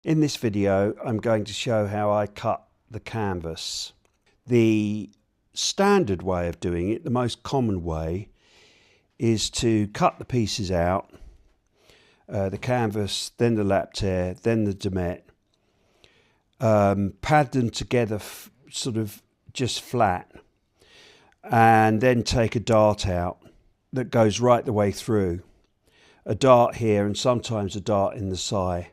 In this video, I'm going to show how I cut the canvas. The standard way of doing it, the most common way, is to cut the pieces out, the canvas, then the lap tear, then the demet, pad them together sort of just flat, and then take a dart out that goes right the way through. A dart here and sometimes a dart in the side.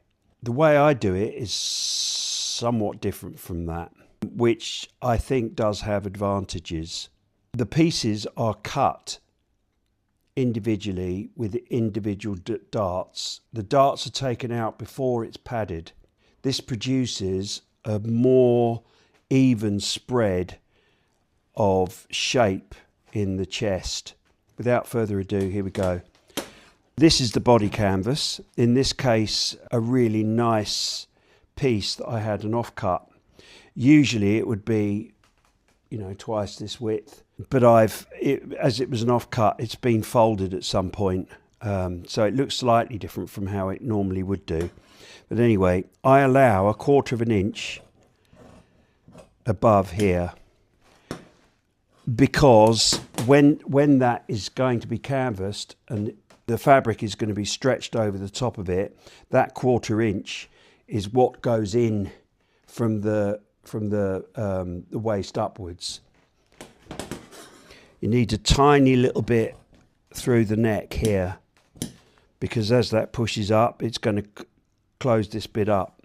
The way I do it is somewhat different from that, which I think does have advantages. The pieces are cut individually with individual darts. The darts are taken out before it's padded. This produces a more even spread of shape in the chest. Without further ado, here we go. This is the body canvas. In this case, a really nice piece that I had an offcut. Usually it would be, twice this width. But as it was an offcut, it's been folded at some point. So it looks slightly different from how it normally would do. But anyway, I allow 1/4 of an inch above here, because when that is going to be canvassed and the fabric is going to be stretched over the top of it, that 1/4 inch is what goes in from the waist upwards. You need a tiny little bit through the neck here, because as that pushes up, it's going to close this bit up.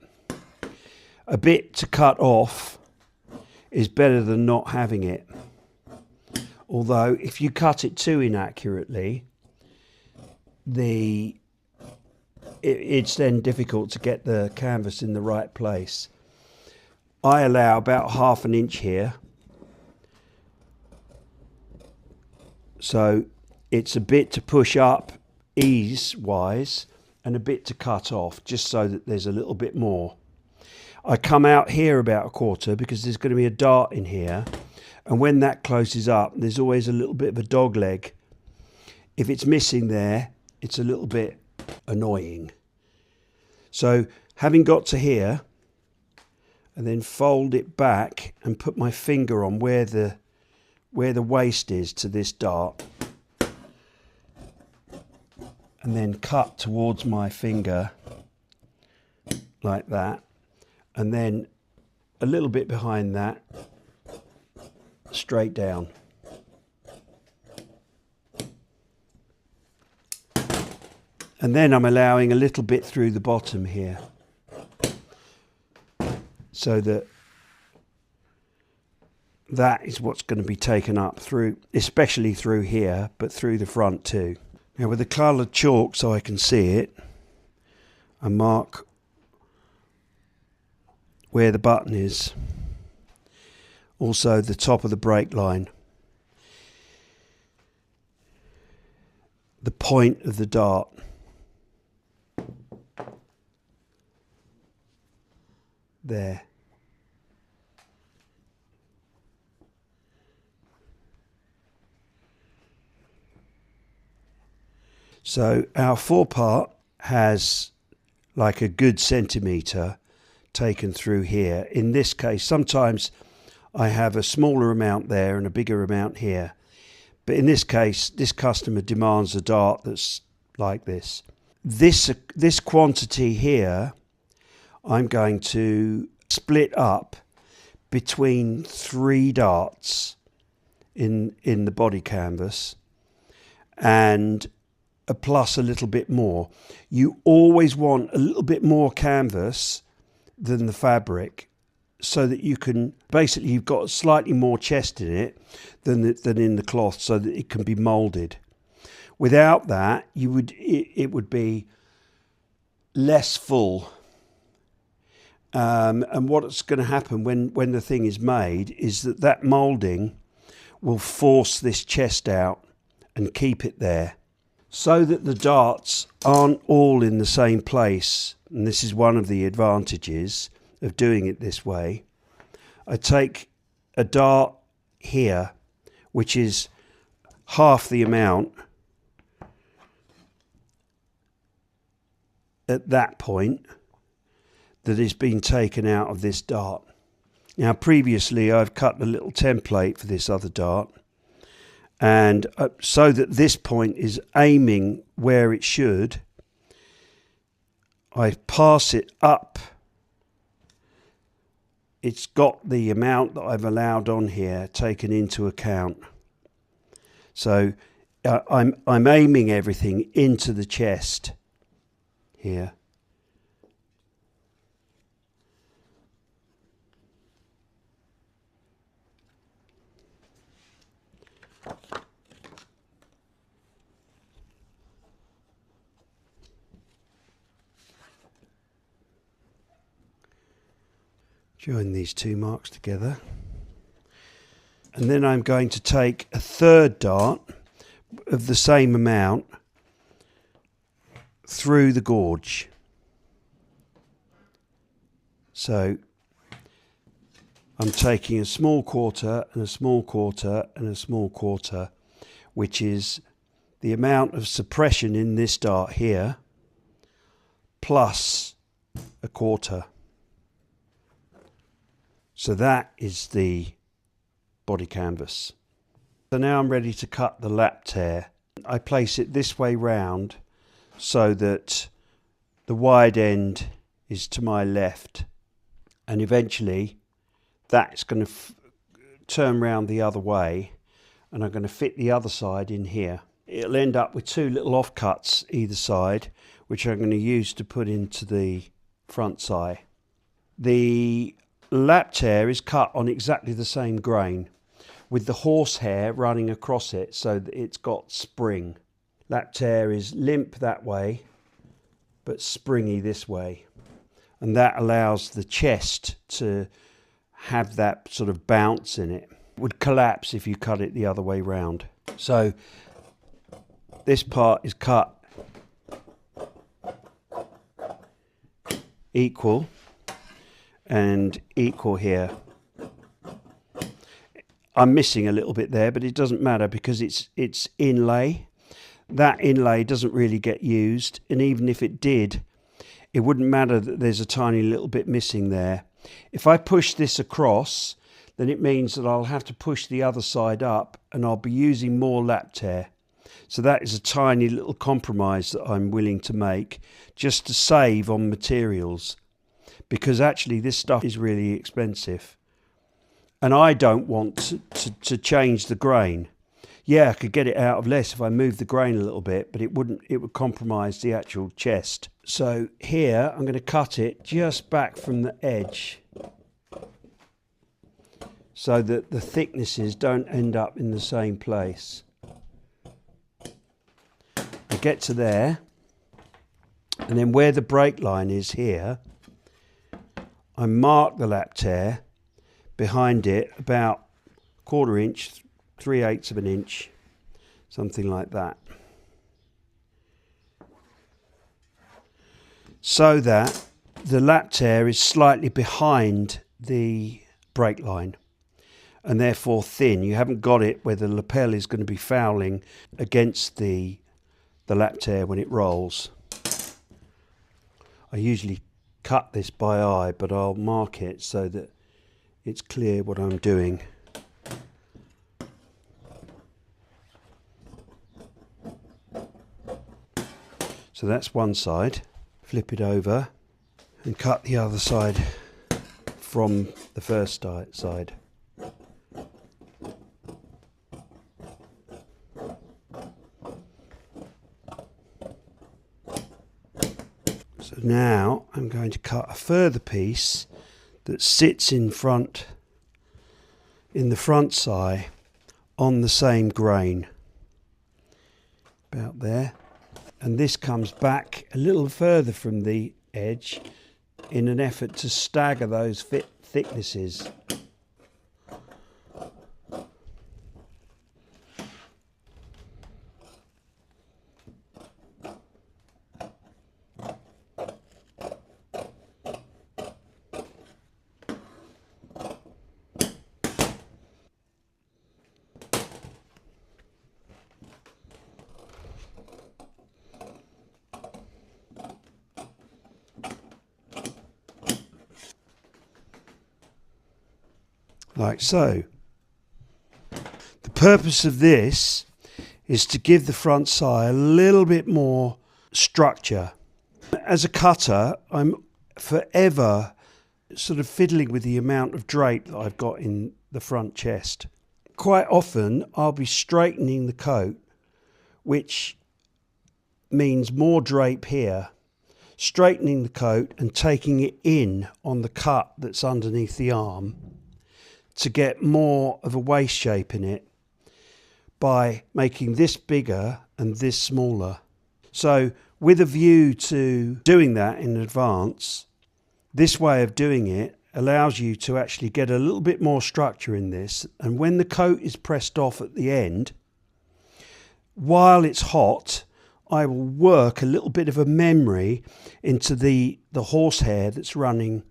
A bit to cut off is better than not having it. Although if you cut it too inaccurately, it's then difficult to get the canvas in the right place. I allow about 1/2 an inch here, so it's a bit to push up ease wise and a bit to cut off, just so that there's a little bit more. I come out here about 1/4 because there's going to be a dart in here, and when that closes up, there's always a little bit of a dog leg. If it's missing there, it's a little bit annoying. So having got to here, and then fold it back and put my finger on where the waist is to this dart, and then cut towards my finger like that, and then a little bit behind that, straight down. And then I'm allowing a little bit through the bottom here, so that is what's going to be taken up through, especially through here, but through the front too. Now with the coloured chalk, so I can see it, I mark where the button is, also the top of the break line, the point of the dart. There. So our forepart has like a good centimetre taken through here. In this case, sometimes I have a smaller amount there and a bigger amount here. But in this case, this customer demands a dart that's like this. This quantity here, I'm going to split up between 3 darts in the body canvas, and plus a little bit more. You always want a little bit more canvas than the fabric, so that you can, basically you've got slightly more chest in it than in the cloth, so that it can be moulded. Without that, it would be less full. And what's going to happen when the thing is made is that moulding will force this chest out and keep it there, so that the darts aren't all in the same place. And this is one of the advantages of doing it this way. I take a dart here, which is half the amount at that point. that has been taken out of this dart. Now previously I've cut the little template for this other dart, and so that this point is aiming where it should, I pass it up. It's got the amount that I've allowed on here taken into account. So I'm aiming everything into the chest here. Join these two marks together. And then I'm going to take a third dart of the same amount through the gorge. So I'm taking a small quarter and a small quarter and a small quarter, which is the amount of suppression in this dart here, plus a quarter. So that is the body canvas. So now I'm ready to cut the lap tear. I place it this way round so that the wide end is to my left, and eventually that's going to turn round the other way, and I'm going to fit the other side in here. It'll end up with two little offcuts either side, which I'm going to use to put into the front side. The lap tear is cut on exactly the same grain, with the horsehair running across it so that it's got spring. Lap tear is limp that way, but springy this way. And that allows the chest to have that sort of bounce in it. It would collapse if you cut it the other way round. So this part is cut equal and equal here. I'm missing a little bit there, but it doesn't matter because it's inlay. That inlay doesn't really get used, and even if it did, it wouldn't matter that there's a tiny little bit missing there. If I push this across, then it means that I'll have to push the other side up, and I'll be using more lap tear. So that is a tiny little compromise that I'm willing to make just to save on materials, because actually this stuff is really expensive. And I don't want to change the grain. Yeah, I could get it out of less if I moved the grain a little bit, but it would compromise the actual chest. So here I'm going to cut it just back from the edge so that the thicknesses don't end up in the same place. I get to there, and then where the break line is here, I mark the lap tear behind it about 1/4 inch, 3/8 of an inch, something like that, so that the lap tear is slightly behind the break line and therefore thin. You haven't got it where the lapel is going to be fouling against the lap tear when it rolls. I usually cut this by eye, but I'll mark it so that it's clear what I'm doing. So that's one side. Flip it over and cut the other side from the first side. So now I'm going to cut a further piece that sits in the front side on the same grain, about there. And this comes back a little further from the edge in an effort to stagger those thicknesses. like so. The purpose of this is to give the front side a little bit more structure. As a cutter, I'm forever sort of fiddling with the amount of drape that I've got in the front chest. Quite often I'll be straightening the coat, which means more drape here, straightening the coat and taking it in on the cut that's underneath the arm to get more of a waist shape in it by making this bigger and this smaller. So with a view to doing that in advance, this way of doing it allows you to actually get a little bit more structure in this, and when the coat is pressed off at the end, while it's hot, I will work a little bit of a memory into the horsehair that's running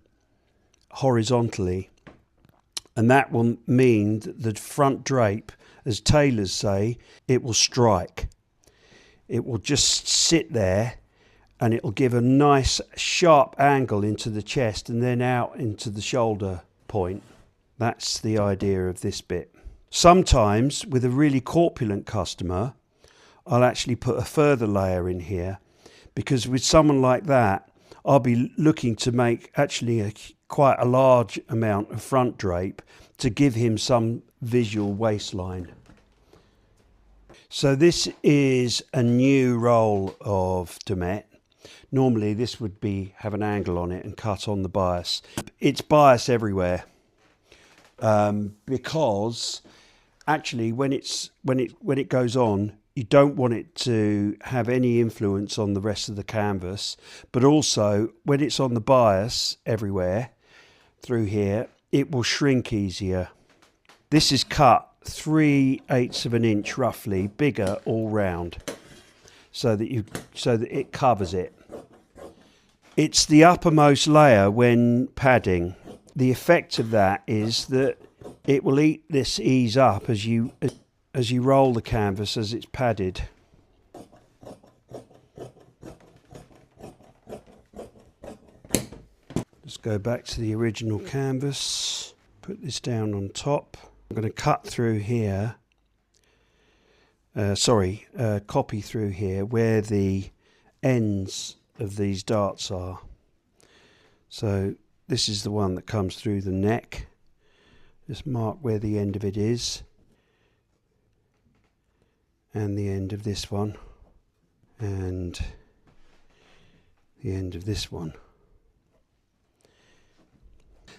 horizontally, and that will mean that the front drape, as tailors say, it will strike. It will just sit there and it will give a nice sharp angle into the chest and then out into the shoulder point. That's the idea of this bit. Sometimes with a really corpulent customer, I'll actually put a further layer in here, because with someone like that, I'll be looking to make actually quite a large amount of front drape to give him some visual waistline. So this is a new roll of demet. Normally this would have an angle on it and cut on the bias. It's bias everywhere, because actually when it goes on, you don't want it to have any influence on the rest of the canvas, but also when it's on the bias everywhere through here, it will shrink easier. This is cut 3/8 of an inch roughly bigger all round, so that it covers it. It's the uppermost layer when padding. The effect of that is that it will ease up as you roll the canvas as it's padded. Let's go back to the original canvas, put this down on top. I'm going to cut through here, copy through here where the ends of these darts are. So this is the one that comes through the neck. Just mark where the end of it is, and the end of this one, and the end of this one.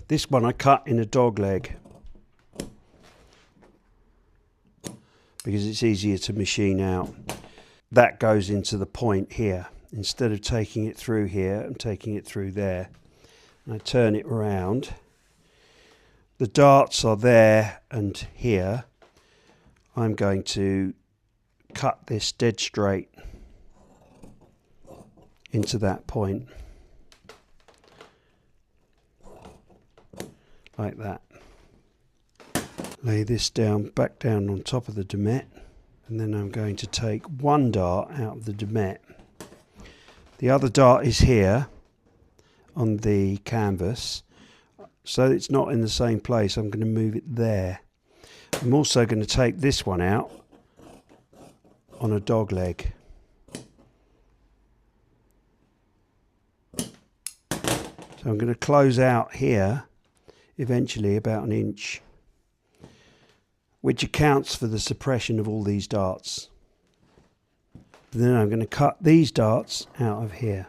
This one I cut in a dog leg because it's easier to machine out. That goes into the point here. Instead of taking it through here, I'm taking it through there. And I turn it around. The darts are there and here. I'm going to cut this dead straight into that point, like that. Lay this back down on top of the demet, and then I'm going to take one dart out of the demet. The other dart is here on the canvas, so it's not in the same place. I'm going to move it there. I'm also going to take this one out on a dog leg. So I'm going to close out here eventually about an inch, which accounts for the suppression of all these darts. Then I'm going to cut these darts out of here.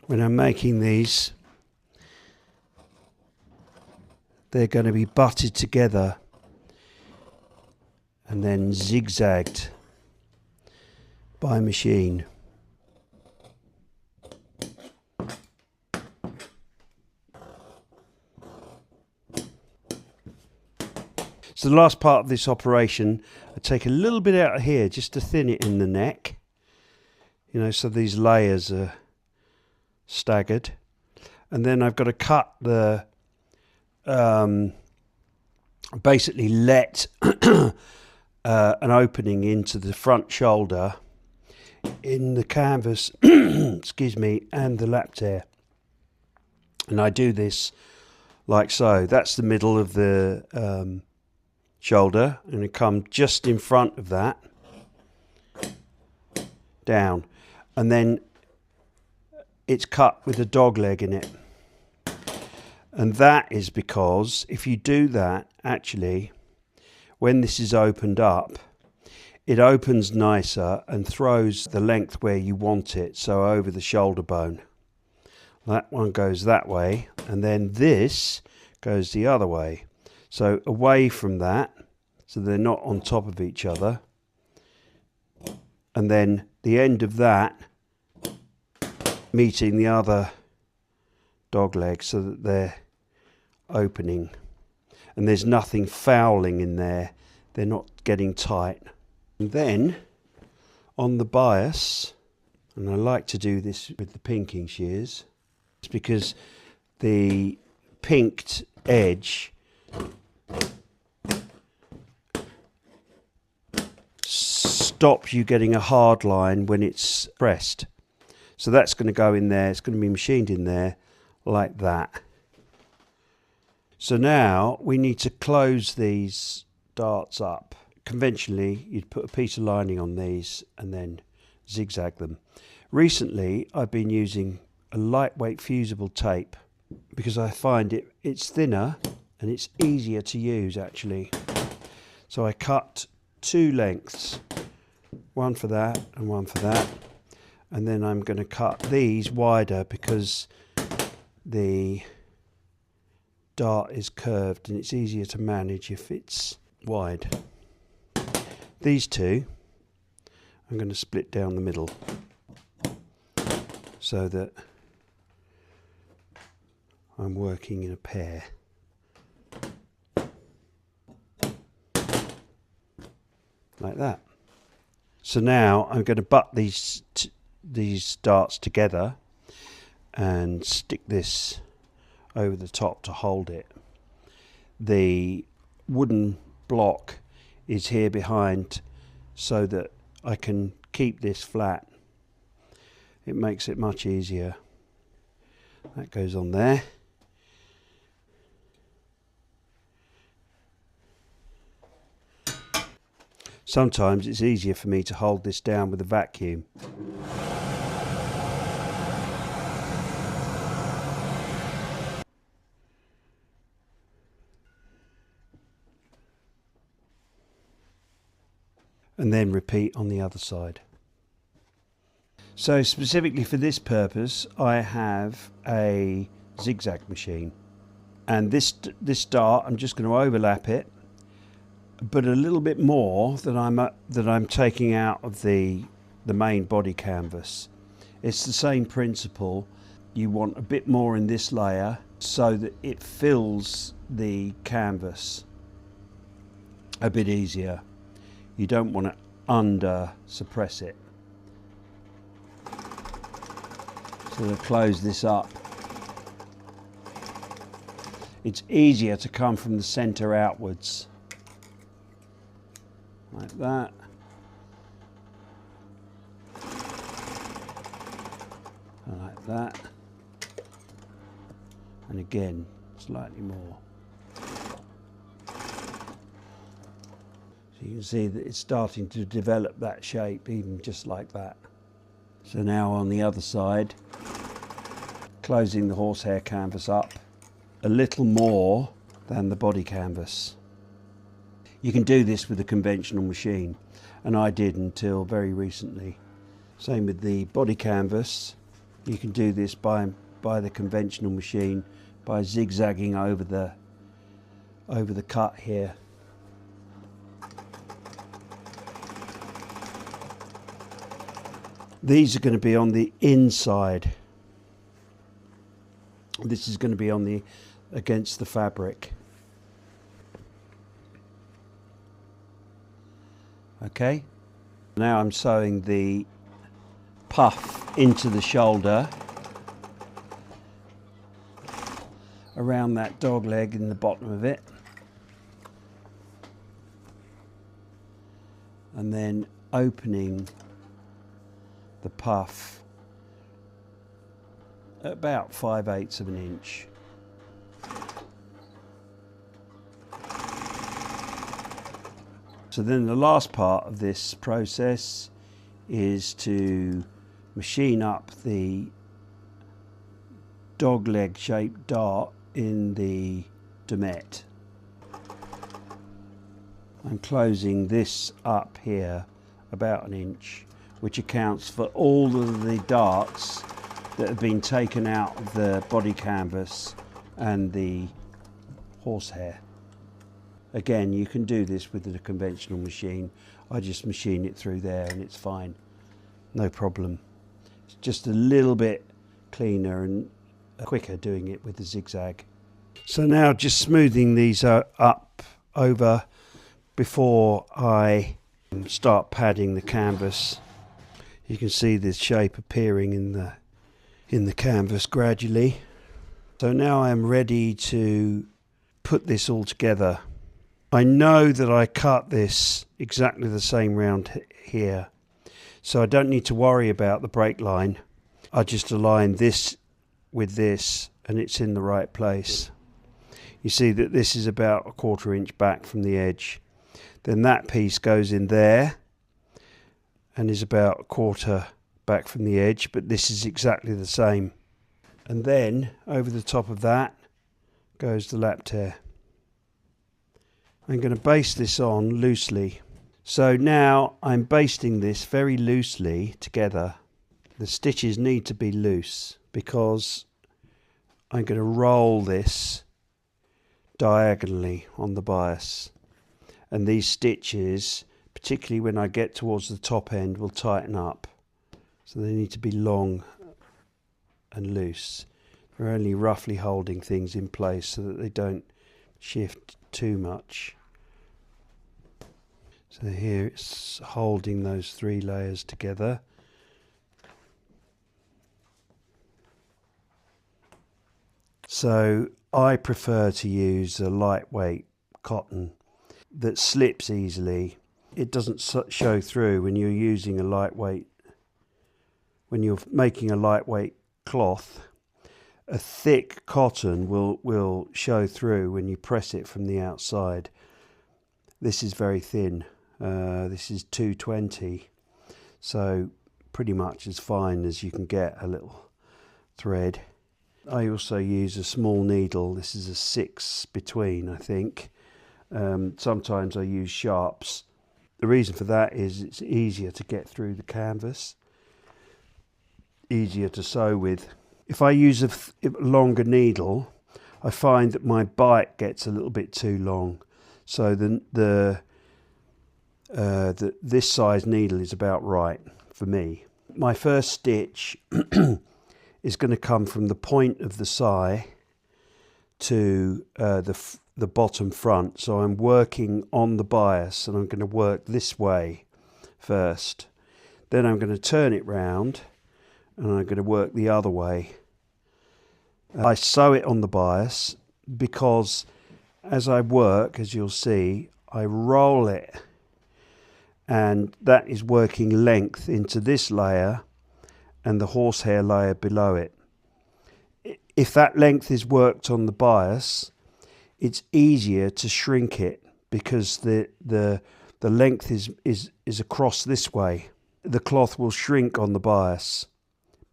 When I'm making these, they're going to be butted together and then zigzagged by machine. So the last part of this operation, I take a little bit out of here just to thin it in the neck, you know, so these layers are staggered. And then I've got to cut the, basically let an opening into the front shoulder in the canvas, excuse me, and the lap tear. And I do this like so. That's the middle of the shoulder, and it come just in front of that, down, and then it's cut with a dog leg in it. And that is because if you do that, actually, when this is opened up, it opens nicer and throws the length where you want it, so over the shoulder bone. That one goes that way, and then this goes the other way. So away from that, so they're not on top of each other. And then the end of that meeting the other dog leg so that they're opening. And there's nothing fouling in there. They're not getting tight. And then on the bias, and I like to do this with the pinking shears, it's because the pinked edge stops you getting a hard line when it's pressed. So that's going to go in there, it's going to be machined in there like that. So now we need to close these darts up. Conventionally, you'd put a piece of lining on these and then zigzag them. Recently, I've been using a lightweight fusible tape because I find it's thinner and it's easier to use actually. So I cut two lengths, one for that and one for that. And then I'm going to cut these wider because the dart is curved and it's easier to manage if it's wide. These two I'm going to split down the middle so that I'm working in a pair. Like that. So now I'm going to butt these darts together and stick this over the top to hold it. The wooden block is here behind so that I can keep this flat. It makes it much easier. That goes on there. Sometimes it's easier for me to hold this down with a vacuum. And then repeat on the other side. So specifically for this purpose, I have a zigzag machine, and this dart I'm just going to overlap it, but a little bit more that I'm taking out of the main body canvas. It's the same principle. You want a bit more in this layer so that it fills the canvas a bit easier. You don't want to under suppress it. So to close this up, it's easier to come from the center outwards, like that. And like that. And again, slightly more. You can see that it's starting to develop that shape, even just like that. So now on the other side, closing the horsehair canvas up a little more than the body canvas. You can do this with a conventional machine, and I did until very recently. Same with the body canvas. You can do this by the conventional machine by zigzagging over the cut here. These are going to be on the inside. This is going to be on against the fabric. Okay. Now I'm sewing the puff into the shoulder around that dog leg in the bottom of it, and then opening the puff at about 5/8 of an inch. So then the last part of this process is to machine up the dog leg shaped dart in the demet. I'm closing this up here about 1 inch, which accounts for all of the darts that have been taken out of the body canvas and the horsehair. Again, you can do this with a conventional machine. I just machine it through there and it's fine, no problem. It's just a little bit cleaner and quicker doing it with the zigzag. So now just smoothing these up over before I start padding the canvas. You can see this shape appearing in the canvas gradually. So now I'm ready to put this all together. I know that I cut this exactly the same round here, so I don't need to worry about the break line. I just align this with this and it's in the right place. You see that this is about 1/4 inch back from the edge. Then that piece goes in there and is about 1/4 back from the edge, but this is exactly the same. And then over the top of that goes the lap tear. I'm going to baste this on loosely. So now I'm basting this very loosely together. The stitches need to be loose because I'm going to roll this diagonally on the bias. And these stitches, particularly when I get towards the top end, will tighten up. So they need to be long and loose. We're only roughly holding things in place so that they don't shift too much. So here it's holding those 3 layers together. So I prefer to use a lightweight cotton that slips easily. It doesn't show through when you're using a lightweight, when you're making a lightweight cloth. A thick cotton will show through when you press it from the outside. This is very thin. This is 220, so pretty much as fine as you can get a little thread. I also use a small needle. This is a 6 between, I think. Sometimes I use sharps. The reason for that is it's easier to get through the canvas, easier to sew with. If I use a longer needle, I find that my bite gets a little bit too long. So this size needle is about right for me. My first stitch is going to come from the point of the sigh to the bottom front. So I'm working on the bias and I'm going to work this way first. Then I'm going to turn it round and I'm going to work the other way. I sew it on the bias because as I work, as you'll see, I roll it, and that is working length into this layer and the horsehair layer below it. If that length is worked on the bias, it's easier to shrink it because the length is across this way. The cloth will shrink on the bias,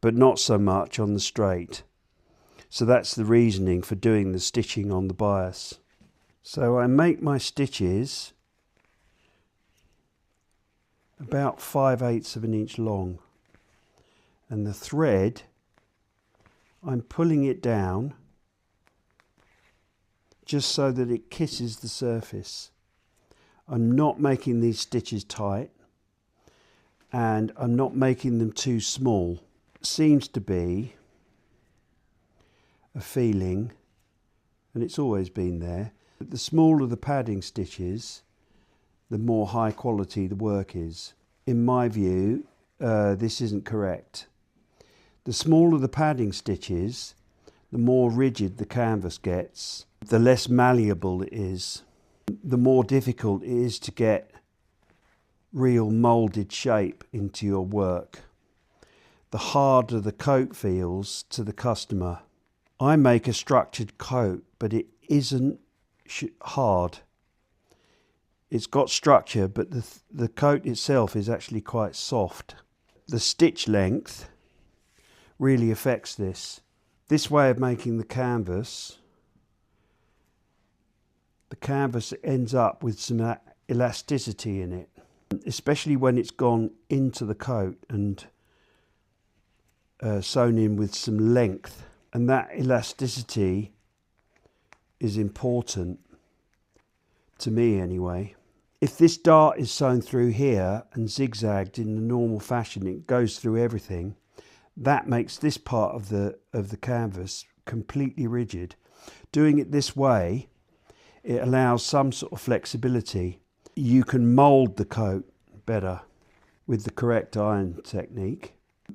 but not so much on the straight. So that's the reasoning for doing the stitching on the bias. So I make my stitches about 5/8 of an inch long, and the thread, I'm pulling it down just so that it kisses the surface. I'm not making these stitches tight and I'm not making them too small. Seems to be a feeling, and it's always been there, that the smaller the padding stitches, the more high quality the work is. In my view, this isn't correct. The smaller the padding stitches, the more rigid the canvas gets, the less malleable it is, the more difficult it is to get real moulded shape into your work, the harder the coat feels to the customer. I make a structured coat, but it isn't hard. It's got structure, but the coat itself is actually quite soft. The stitch length really affects this. This way of making the canvas ends up with some elasticity in it, especially when it's gone into the coat and sewn in with some length. And that elasticity is important, to me anyway. If this dart is sewn through here and zigzagged in the normal fashion, it goes through everything, that makes this part of the canvas completely rigid. Doing it this way, it allows some sort of flexibility. You can mould the coat better with the correct iron technique.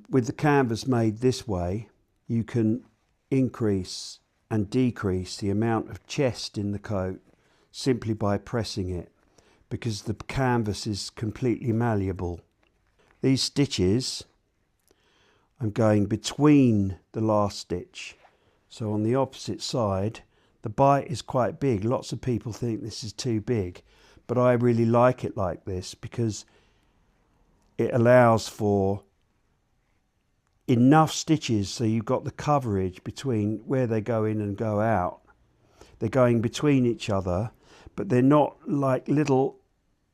With the canvas made this way, you can increase and decrease the amount of chest in the coat simply by pressing it, because the canvas is completely malleable. These stitches, I'm going between the last stitch. So on the opposite side, the bite is quite big. Lots of people think this is too big, but I really like it like this because it allows for enough stitches so you've got the coverage between where they go in and go out. They're going between each other, but they're not like little,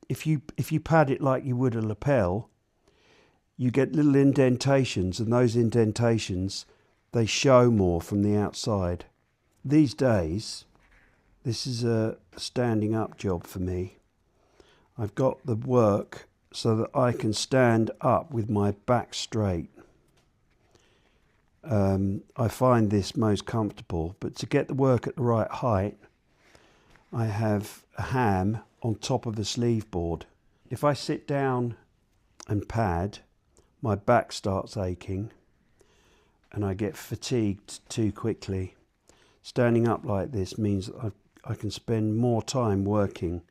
if you pad it like you would a lapel, you get little indentations, and those indentations, they show more from the outside. These days, this is a standing up job for me. I've got the work so that I can stand up with my back straight. I find this most comfortable, but to get the work at the right height, I have a ham on top of a sleeve board. If I sit down and pad, my back starts aching and I get fatigued too quickly. Standing up like this means that I can spend more time working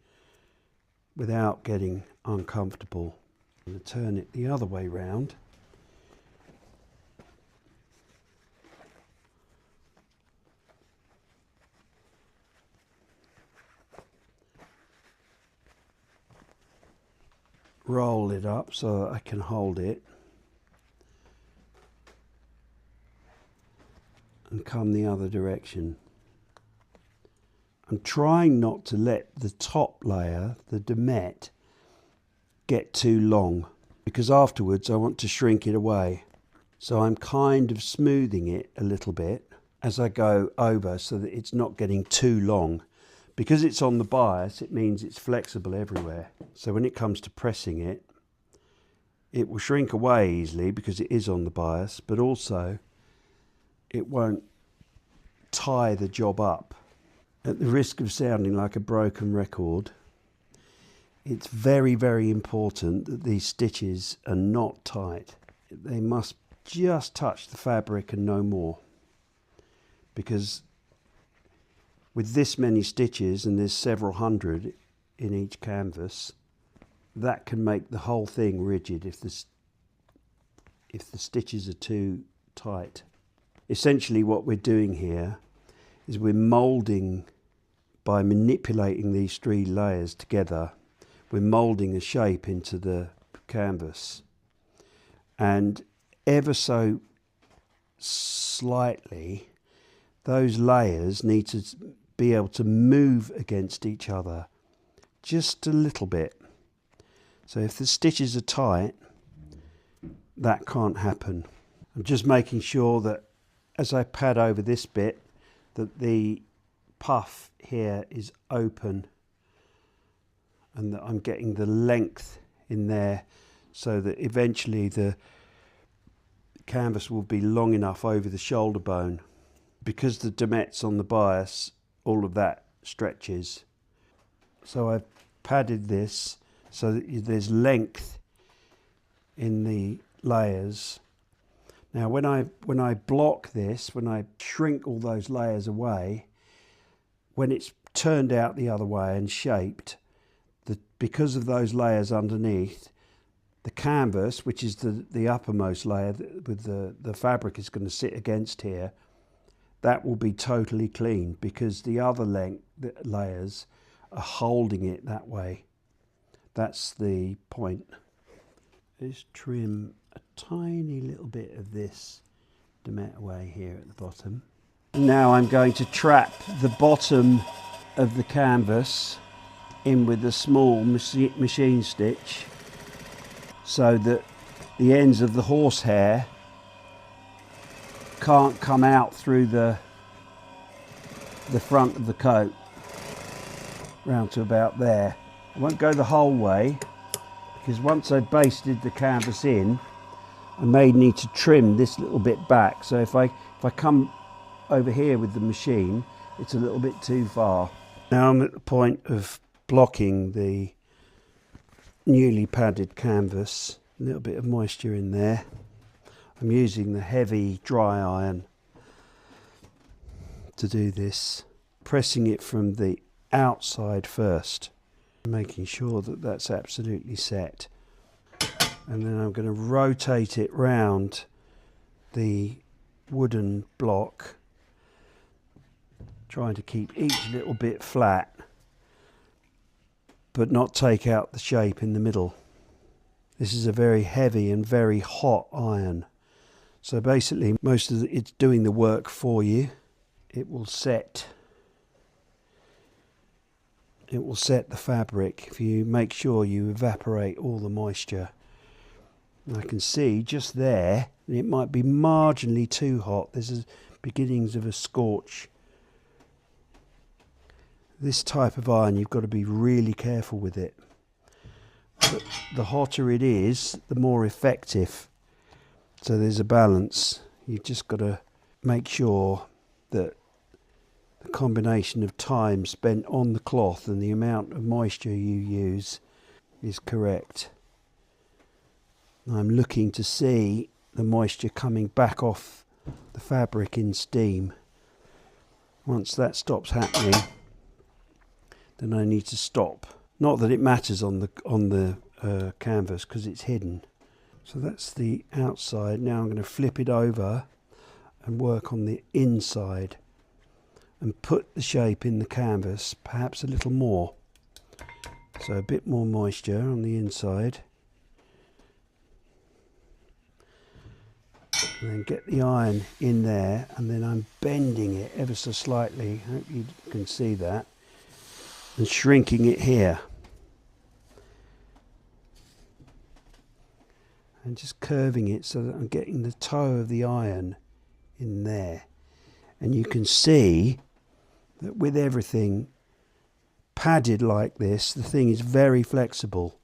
without getting uncomfortable. I'm going to turn it the other way round. Roll it up so that I can hold it and come the other direction. I'm trying not to let the top layer, the demet, get too long, because afterwards I want to shrink it away. So I'm kind of smoothing it a little bit as I go over so that it's not getting too long. Because it's on the bias, it means it's flexible everywhere. So when it comes to pressing it, it will shrink away easily because it is on the bias, but also it won't tie the job up. At the risk of sounding like a broken record, it's very, very important that these stitches are not tight. They must just touch the fabric and no more. Because with this many stitches, and there's several hundred in each canvas, that can make the whole thing rigid if the stitches are too tight. Essentially what we're doing here is we're moulding, by manipulating these three layers together, we're moulding a shape into the canvas. And ever so slightly, those layers need to be able to move against each other just a little bit. So if the stitches are tight, that can't happen. I'm just making sure that as I pad over this bit, that the puff here is open and that I'm getting the length in there so that eventually the canvas will be long enough over the shoulder bone. Because the demet's on the bias, all of that stretches. So I've padded this so that there's length in the layers. Now when I block this, when I shrink all those layers away, when it's turned out the other way and shaped, because of those layers underneath, the canvas, which is the uppermost layer with the fabric is going to sit against here, that will be totally clean because the other layers are holding it that way. That's the point. Just trim a tiny little bit of this demet away here at the bottom. Now I'm going to trap the bottom of the canvas in with a small machine stitch so that the ends of the horsehair can't come out through the front of the coat round to about there. I won't go the whole way because once I've basted the canvas in, I may need to trim this little bit back. So if I come over here with the machine, it's a little bit too far. Now I'm at the point of blocking the newly padded canvas. A little bit of moisture in there. I'm using the heavy dry iron to do this, pressing it from the outside first, making sure that that's absolutely set. And then I'm going to rotate it round the wooden block, trying to keep each little bit flat but not take out the shape in the middle. This is a very heavy and very hot iron, so basically most of it's doing the work for you. It will set the fabric if you make sure you evaporate all the moisture. And I can see just there it might be marginally too hot. There's beginnings of a scorch. This type of iron, you've got to be really careful with it. But the hotter it is, the more effective. So there's a balance. You've just got to make sure that the combination of time spent on the cloth and the amount of moisture you use is correct. I'm looking to see the moisture coming back off the fabric in steam. Once that stops happening, then I need to stop. Not that it matters on the canvas because it's hidden. So that's the outside. Now I'm going to flip it over and work on the inside and put the shape in the canvas, perhaps a little more. So a bit more moisture on the inside. And then get the iron in there, and then I'm bending it ever so slightly. I hope you can see that. And shrinking it here. And just curving it so that I'm getting the toe of the iron in there. And you can see that with everything padded like this, the thing is very flexible.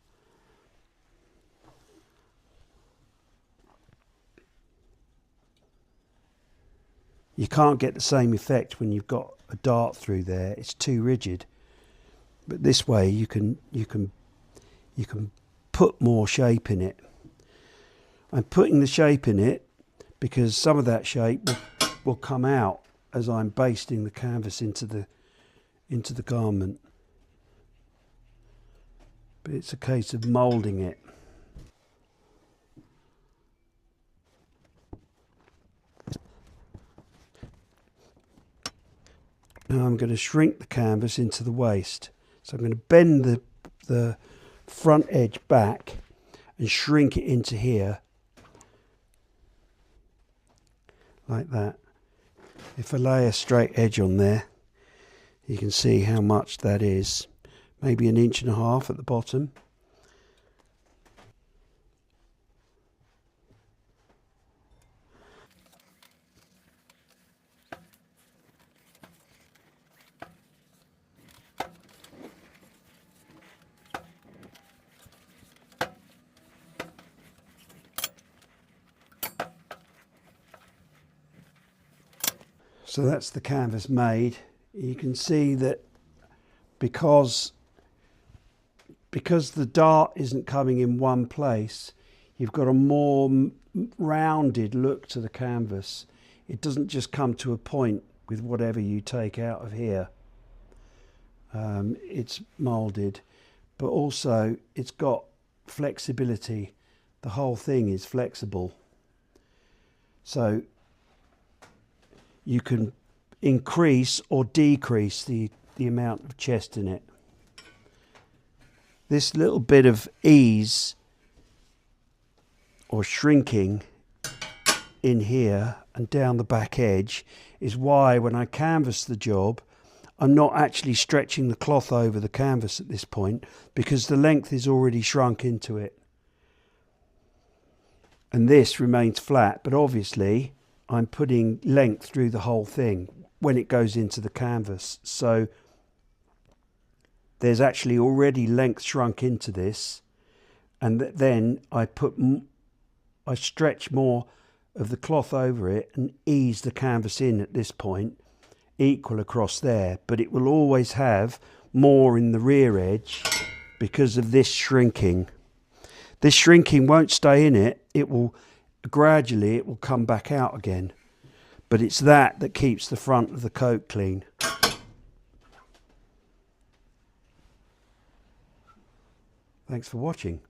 You can't get the same effect when you've got a dart through there. It's too rigid. But this way you can put more shape in it. I'm putting the shape in it because some of that shape will come out as I'm basting the canvas into the garment. But it's a case of moulding it. Now I'm going to shrink the canvas into the waist. So I'm going to bend the front edge back and shrink it into here, like that. If I lay a straight edge on there, you can see how much that is. Maybe 1.5 inches at the bottom. So that's the canvas made. You can see that because the dart isn't coming in one place, you've got a more rounded look to the canvas. It doesn't just come to a point with whatever you take out of here. It's moulded, but also it's got flexibility. The whole thing is flexible. So you can increase or decrease the amount of chest in it. This little bit of ease or shrinking in here and down the back edge is why when I canvas the job, I'm not actually stretching the cloth over the canvas at this point, because the length is already shrunk into it. And this remains flat, but obviously I'm putting length through the whole thing when it goes into the canvas. So there's actually already length shrunk into this, and then I stretch more of the cloth over it and ease the canvas in at this point, equal across there, but it will always have more in the rear edge because of this shrinking. This shrinking won't stay in it. It will gradually, it will come back out again, but it's that keeps the front of the coat clean. Thanks for watching.